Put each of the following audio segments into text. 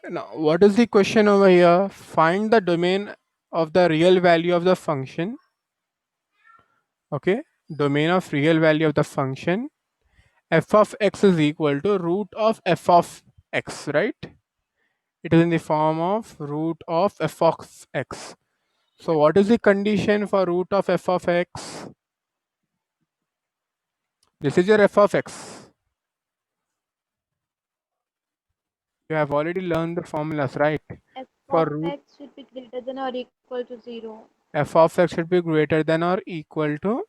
Now, what is the question over here? Find the domain of the real value of the function. Okay, domain of real value of the function f of x is equal to root of f of x, right? It is in the form of root of f of x. So what is the condition for root of f of x? This is your f of x. You have already learned the formulas, right? f For of root x should be greater than or equal to 0. f of x should be greater than or equal to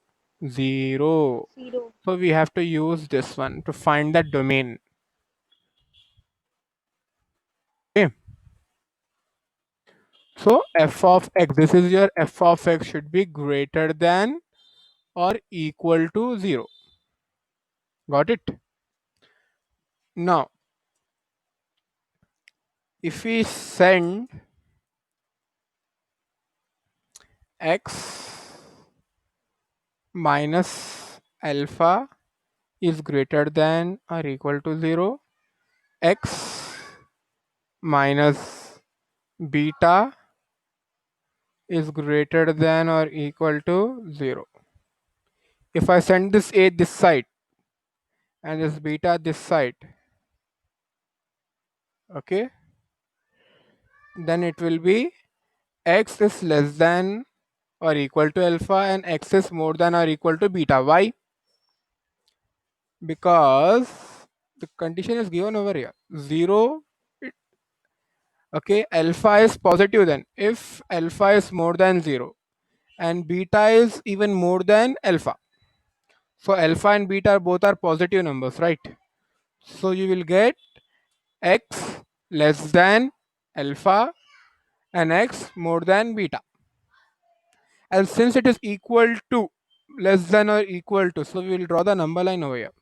0. 0. So we have to use this one to find the domain. Okay. So f of x, this is your f of x should be greater than or equal to 0. Got it? Now, if we send x minus alpha is greater than or equal to 0, x minus beta is greater than or equal to 0. If I send this a this side and this beta this side, okay, then it will be x is less than or equal to alpha and x is more than or equal to beta. Why? Because the condition is given over here 0. Okay, alpha is positive. Then if alpha is more than 0 and beta is even more than alpha, so alpha and beta both are positive numbers, right? So you will get x less than alpha and x more than beta. And since it is equal to, less than or equal to, so we will draw the number line over here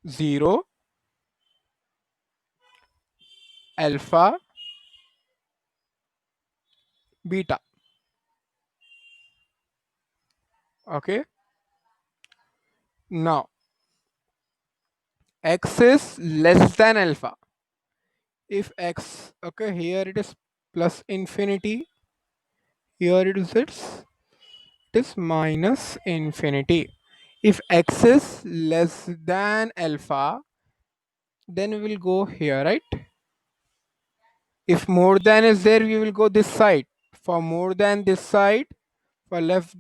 0, alpha, beta. Okay, now x is less than alpha. If x, okay, here it is plus infinity, here it is minus infinity. If x is less than alpha, then we will go here, right? If more than is there, we will go this side. For more than this side, for less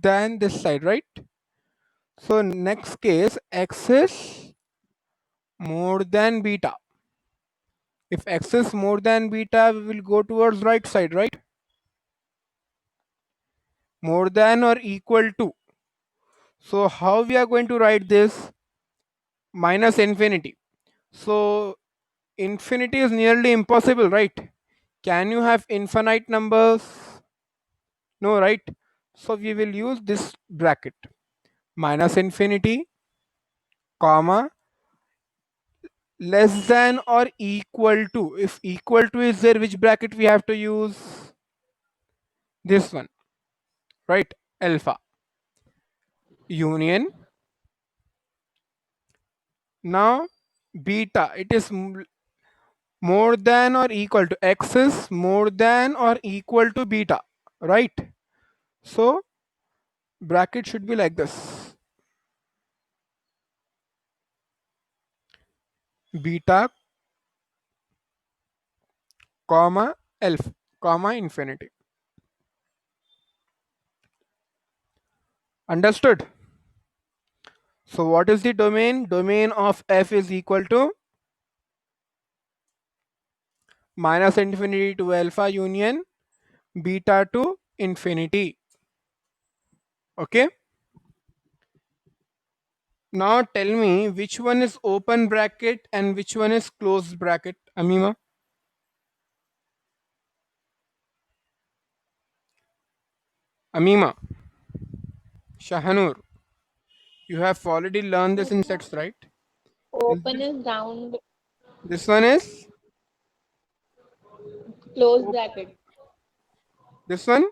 than this side, right? So next case, x is more than beta. If x is more than beta, we will go towards right side, right? More than or equal to. So how we are going to write this? Minus infinity. So infinity is nearly impossible, right? Can you have infinite numbers? No, right? So we will use this bracket. Minus infinity, comma, less than or equal to. If equal to is there, which bracket we have to use? This one, right? Alpha. Union. Now beta, it is more than or equal to, x is more than or equal to beta, right? So bracket should be like this: beta, comma, alpha, comma, infinity. Understood? So what is the domain? Domain of f is equal to minus infinity to alpha union beta to infinity. Okay, now tell me which one is open bracket and which one is closed bracket, Amima. Amima, Shahanur, you have already learned this in sets, right? Is Open this, is round, this one is close bracket, this one?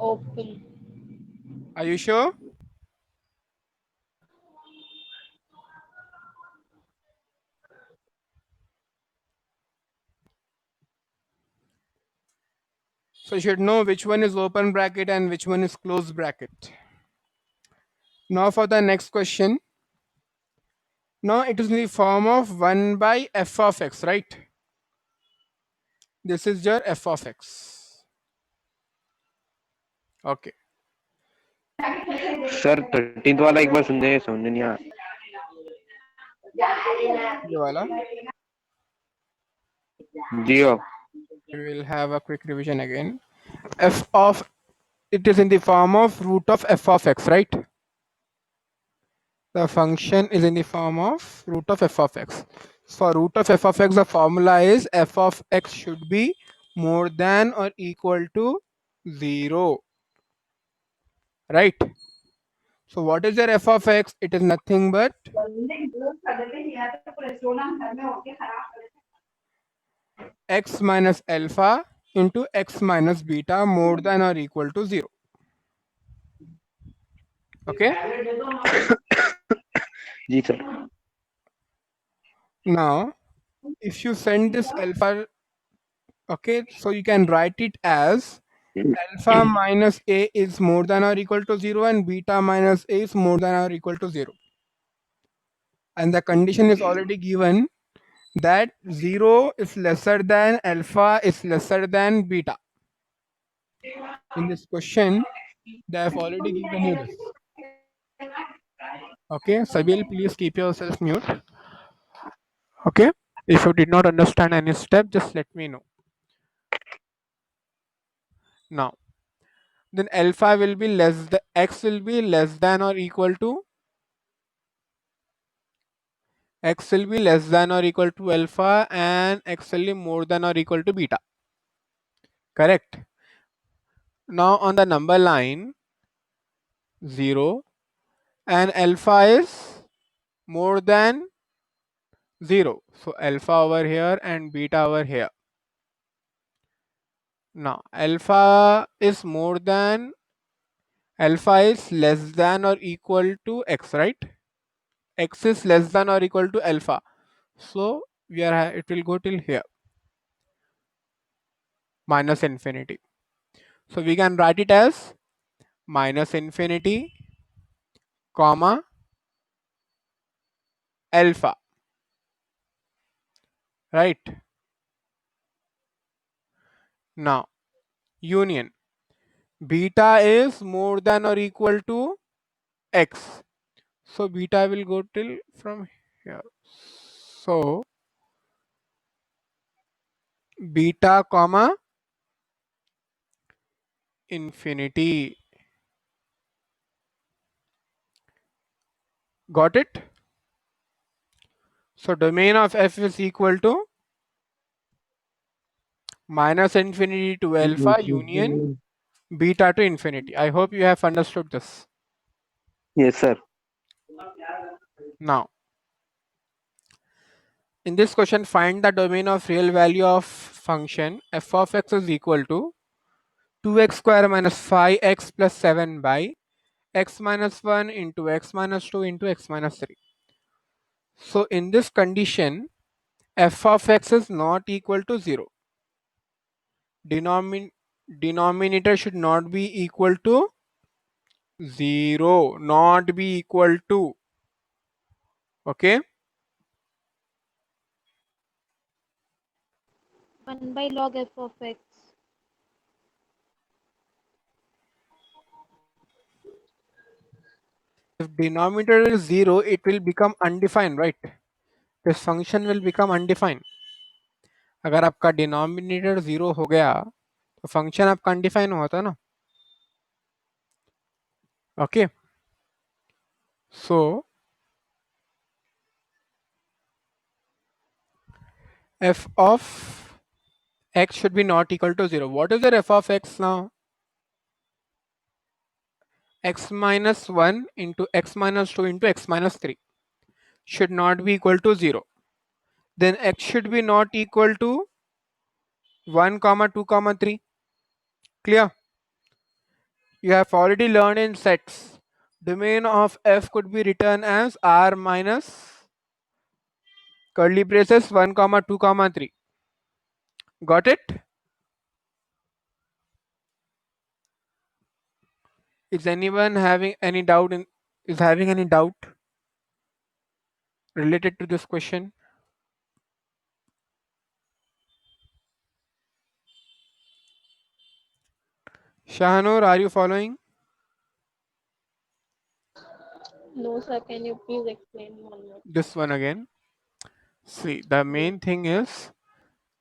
open. Are you sure? So you should know which one is open bracket and which one is closed bracket. Now for the next question. Now it is in the form of 1 by f of x, right? This is your f of x. Okay. Sir 13th वाला एक बार सुन दे, समझ नहीं आ ये वाला. जी हो. We will have a quick revision again. F of, it is in the form of root of f of x, right? The function is in the form of root of f of x. For root of f of x, the formula is f of x should be more than or equal to 0, right? So what is your f of x? It is nothing but x minus alpha into x minus beta more than or equal to 0. Okay. जी sir. Now, if you send this alpha, okay, so you can write it as alpha minus a is more than or equal to 0 and beta minus a is more than or equal to 0. And the condition is already given that 0 is lesser than alpha is lesser than beta. In this question, they have already given you this. Okay, Sabil, please keep yourself mute. Okay, if you did not understand any step, just let me know. Now, then alpha will be less than, x will be less than or equal to, x will be less than or equal to alpha and x will be more than or equal to beta. Correct. Now on the number line 0 and alpha is more than 0. So alpha over here and beta over here. Now alpha is more than, alpha is less than or equal to x, right? X is less than or equal to alpha. So we are, it will go till here, minus infinity. So we can write it as minus infinity, comma, alpha, right? Now union, beta is more than or equal to x. So beta will go till from here. So beta comma infinity. Got it? So domain of f is equal to minus infinity to alpha union beta to infinity. I hope you have understood this. Yes sir. Now, in this question, find the domain of real value of function f of x is equal to 2x square minus 5x plus 7 by x minus 1 into x minus 2 into x minus 3. So in this condition, f of x is not equal to 0. Denominator should not be equal to 0, not be equal to. Okay. 1 by log f of x. If denominator is 0, it will become undefined, right? This function will become undefined. अगर आपका denominator 0 हो गया तो function आपका undefine होता ना. Okay. So f of x should be not equal to 0. What is the f of x now? X minus 1 into x minus 2 into x minus 3 should not be equal to 0. Then x should be not equal to 1 comma 2 comma 3. Clear? You have already learned in sets. Domain of f could be written as r minus curly braces 1 comma 2 comma 3. Got it? Is anyone having any doubt related to this question? Shahanur, are you following? No, sir. Can you please explain one more? This one again. See, the main thing is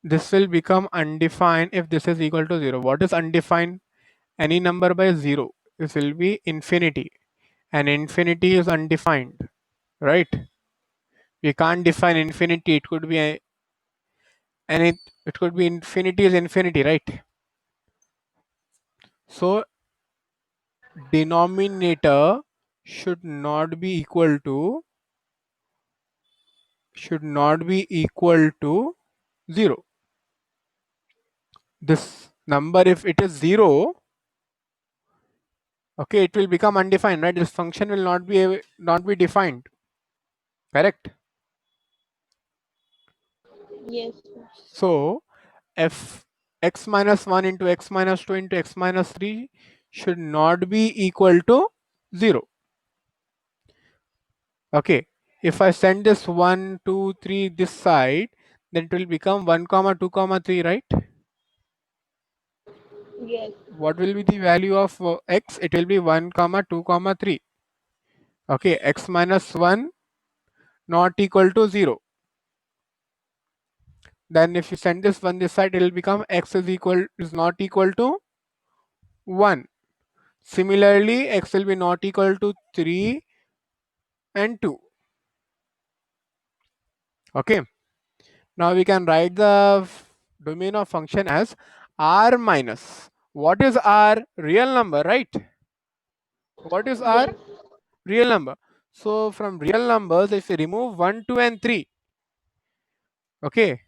this will become undefined if this is equal to 0. What is undefined? Any number by 0. This will be infinity. And infinity is undefined, right? We can't define infinity. It could be it could be infinity is infinity, right? So denominator should not be equal to 0. This number, if it is 0, okay, it will become undefined, right? This function will not be defined, correct? Yes, sir. So f x minus 1 into x minus 2 into x minus 3 should not be equal to 0. Okay, if I send this 1 2 3 this side, then it will become 1 comma 2 comma 3, right? Yes. What will be the value of x? It will be 1 comma 2 comma 3. Okay, x minus 1 not equal to 0. Then if you send this one this side, it will become x is not equal to 1. Similarly, x will be not equal to 3 and 2. Okay, now we can write the domain of function as r minus, what is r? Real number, right? What is r? Yes. Real number. So from real numbers, if we remove 1 2 and 3, okay,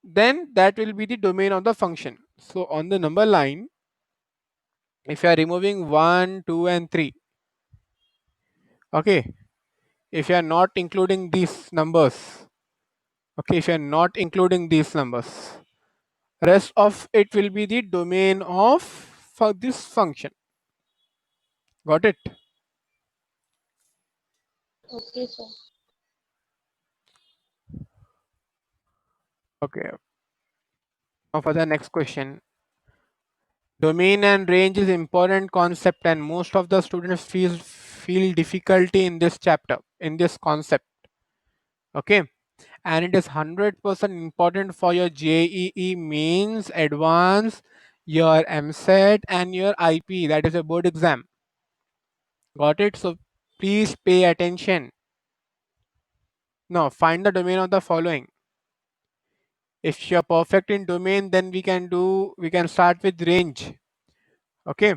then that will be the domain of the function. So on the number line, if you are removing 1 2 and 3, okay, if you are not including these numbers, okay, if you are not including these numbers, rest of it will be the domain of for this function. Got it? Okay, sir. Okay. Now for the next question. Domain and range is important concept and most of the students feel difficulty in this chapter, in this concept. Okay. And it is 100% important for your JEE mains, advanced, your MSET and your IP, that is a board exam. Got it? So please pay attention. Now find the domain of the following. If you're perfect in domain, then we can start with range. Okay,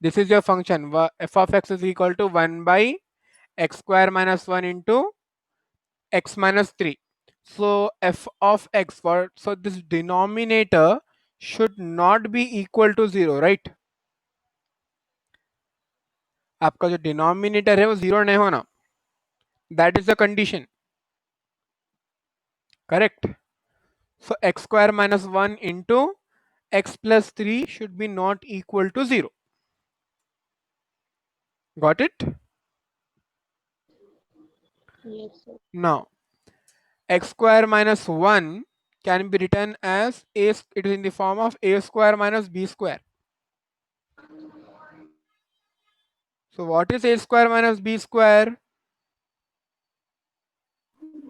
this is your function. F of x is equal to 1 by x square minus 1 into x minus 3. So f of x, so this denominator should not be equal to 0, right? आपका जो denominator है वो 0 नहीं होना. That is the condition. Correct? So x square minus 1 into x plus 3 should be not equal to 0. Got it? Yes, sir. Now x square minus 1 can be written as it is in the form of a square minus b square. So what is a square minus b square?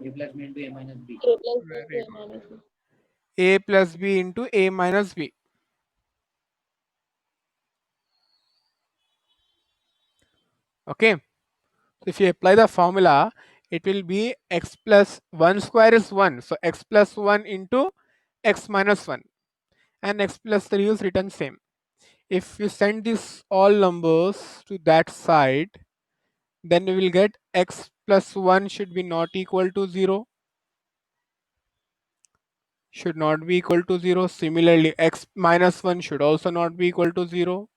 A plus b into a minus b. A plus B Very to A good. minus B. A plus b into a minus b. Okay. So if you apply the formula, it will be x plus 1 square is 1. So x plus 1 into x minus 1. And x plus 3 is written same. If you send these all numbers to that side, then we will get x plus 1 should be not equal to 0. Should not be equal to 0. Similarly, x minus 1 should also not be equal to 0.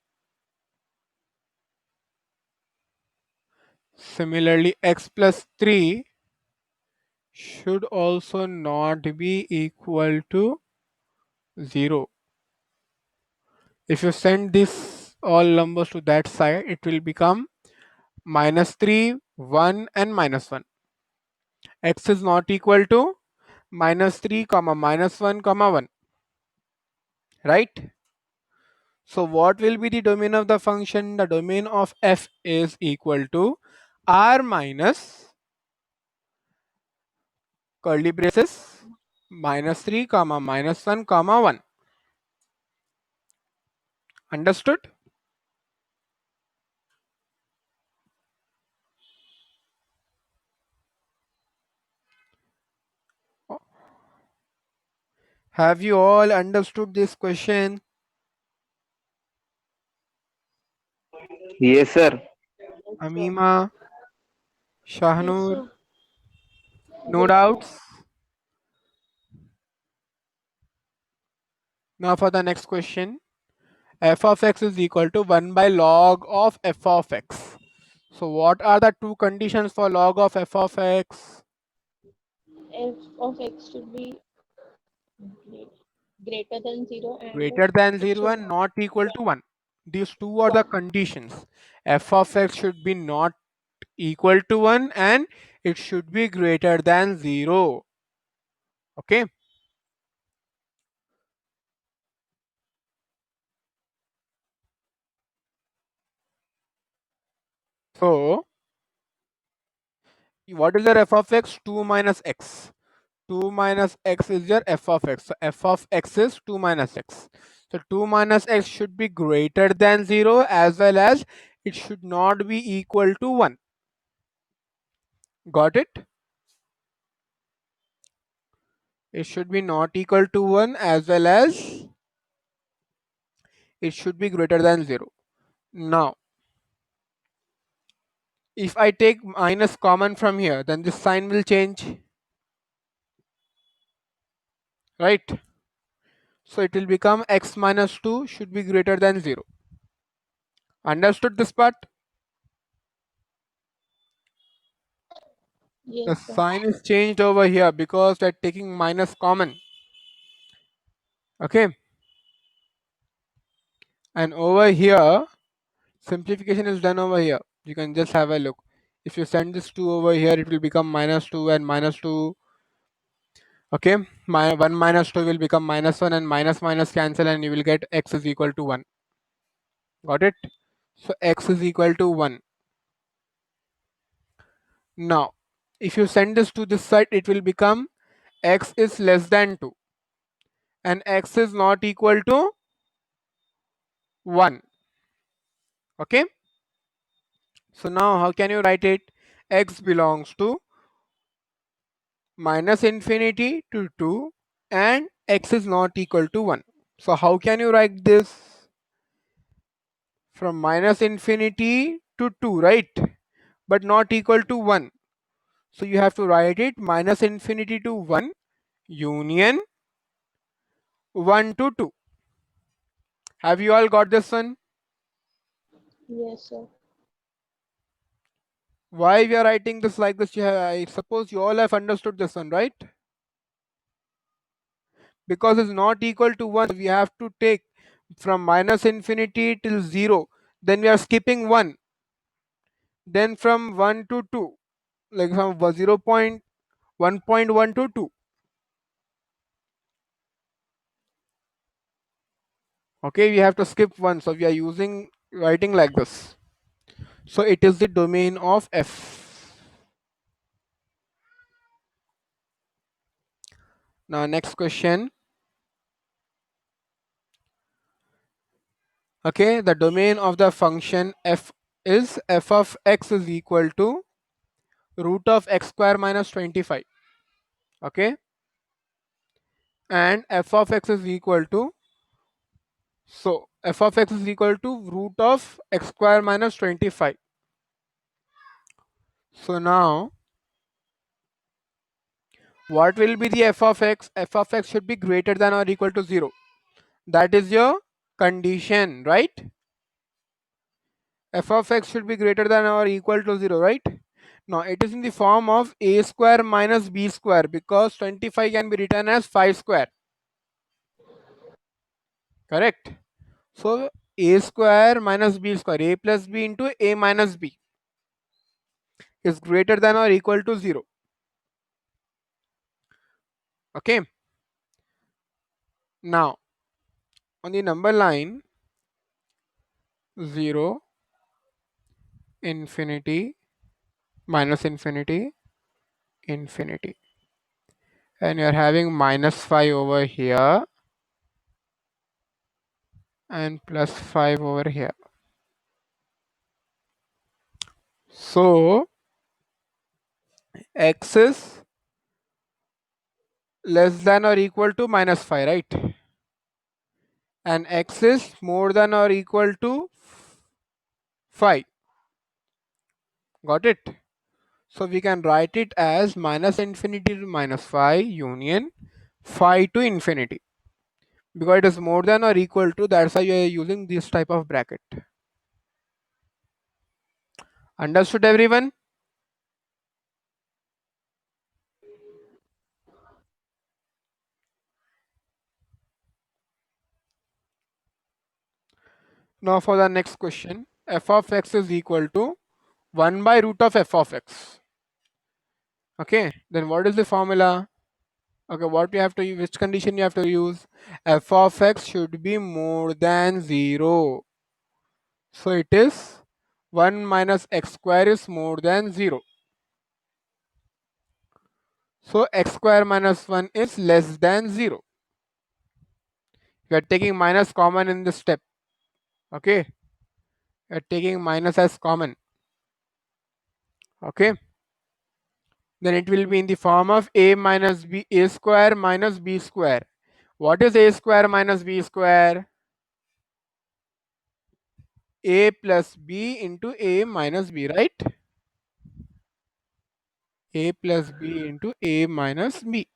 Similarly, x plus 3 should also not be equal to 0. If you send this all numbers to that side, it will become -3, 1 and -1. X is not equal to -3 comma -1 comma 1, right? So what will be the domain of the function? The domain of f is equal to r minus curly braces -3 comma -1 comma 1. Understood? Have you all understood this question? Yes, sir. Yes, sir. Amima, Yes, Shahnur, sir. no Yes, sir. doubts? Now for the next question. F of x is equal to 1 by log of f of x. So what are the two conditions for log of f of x? F of x should be greater than 0 and Greater than it 0 should and not not equal to 1. These two are the 1. conditions. F of x should be not equal to 1 and it should be greater than 0. Okay. So what is your f of x? 2 minus x. 2 minus x is your f of x. So f of x is 2 minus x. So 2 minus x should be greater than 0 as well as it should not be equal to 1. Got it? It should be not equal to 1 as well as it should be greater than 0. Now, if I take minus common from here, then this sign will change, right? So it will become x minus 2 should be greater than 0. Understood this part? The Yes, sir. sign is changed over here because they're taking minus common. Okay. And over here, simplification is done over here. You can just have a look. If you send this 2 over here, it will become minus 2 and minus 2. Okay. 1 minus 2 will become minus 1 and minus minus cancel and you will get x is equal to 1. Got it? So x is equal to 1. Now, if you send this to this side, it will become x is less than 2 and x is not equal to 1. Okay. So now how can you write it? X belongs to minus infinity to 2 and x is not equal to 1. So how can you write this? From minus infinity to 2, right? But not equal to 1. So you have to write it minus infinity to 1 union 1 to 2. Have you all got this one? Yes, sir. Why we are writing this like this? I suppose you all have understood this one, right? Because it's not equal to 1, we have to take from minus infinity till 0. Then we are skipping 1. Then from 1 to 2, like from 0.1.1 to 2. Okay, we have to skip 1. So we are using writing like this. So it is the domain of f. Now next question. Okay, the domain of the function f is f of x is equal to root of x square minus 25. Okay, and f of x is equal to, so f of x is equal to root of x square minus 25. So now what will be the f of x? F of x should be greater than or equal to 0. That is your condition, right? F of x should be greater than or equal to 0, right? Now it is in the form of a square minus b square because 25 can be written as 5 square. Correct? So a square minus b square, a plus b into a minus b is greater than or equal to 0. Okay. Now, on the number line, 0, infinity, minus infinity, infinity. And you're having minus 5 over here and plus 5 over here. So, x is less than or equal to minus 5, right? And x is more than or equal to 5. Got it? So we can write it as minus infinity to minus 5 union 5 to infinity. Because it is more than or equal to, that's why you are using this type of bracket. Understood, everyone? Now for the next question, f of x is equal to 1 by root of f of x. Okay, then what is the formula? Okay, what you have to use, which condition you have to use? F of x should be more than 0. So it is 1 minus x square is more than 0. So x square minus 1 is less than 0. You are taking minus common in this step. Okay, you are taking minus as common. Okay, then it will be in the form of a minus b, a square minus b square. What is a square minus b square? A plus b into a minus b, right? A plus b into a minus b.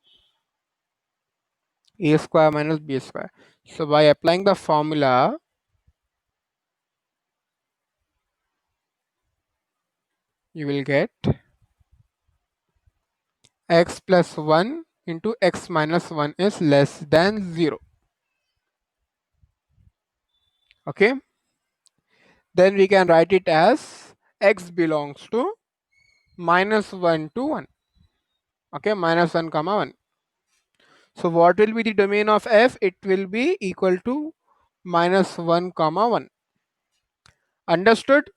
A square minus b square. So by applying the formula, you will get x plus 1 into x minus 1 is less than 0. Okay, then we can write it as x belongs to minus 1 to 1. Okay, minus 1 comma 1. So what will be the domain of f? It will be equal to minus 1 comma 1. Understood?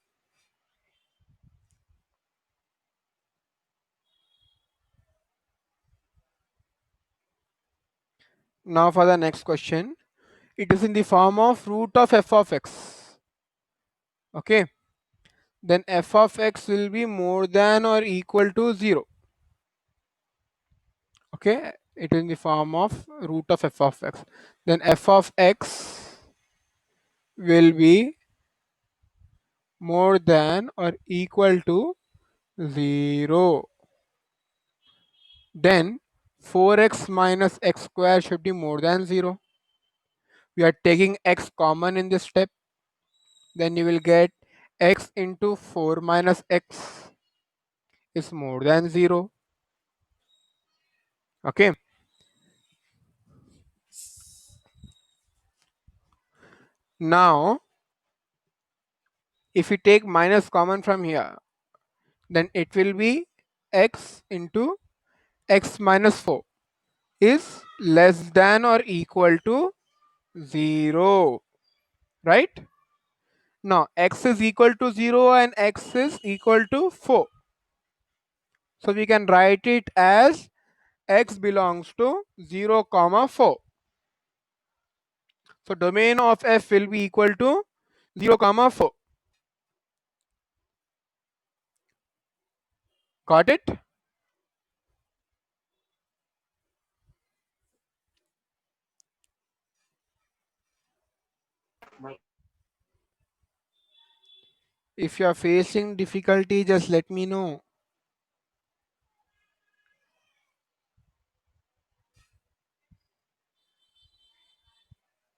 Now for the next question, it is in the form of root of f of x. Okay, then f of x will be more than or equal to 0. Okay, it is in the form of root of f of x. Then f of x will be more than or equal to 0. Then 4x minus x square should be more than 0. We are taking x common in this step. Then you will get x into 4 minus x is more than 0. Okay. Now, if we take minus common from here, then it will be x into x minus 4 is less than or equal to 0. Right? Now, x is equal to 0 and x is equal to 4. So we can write it as x belongs to 0 comma 4. So domain of f will be equal to 0 comma 4. Got it? If you are facing difficulty, just let me know.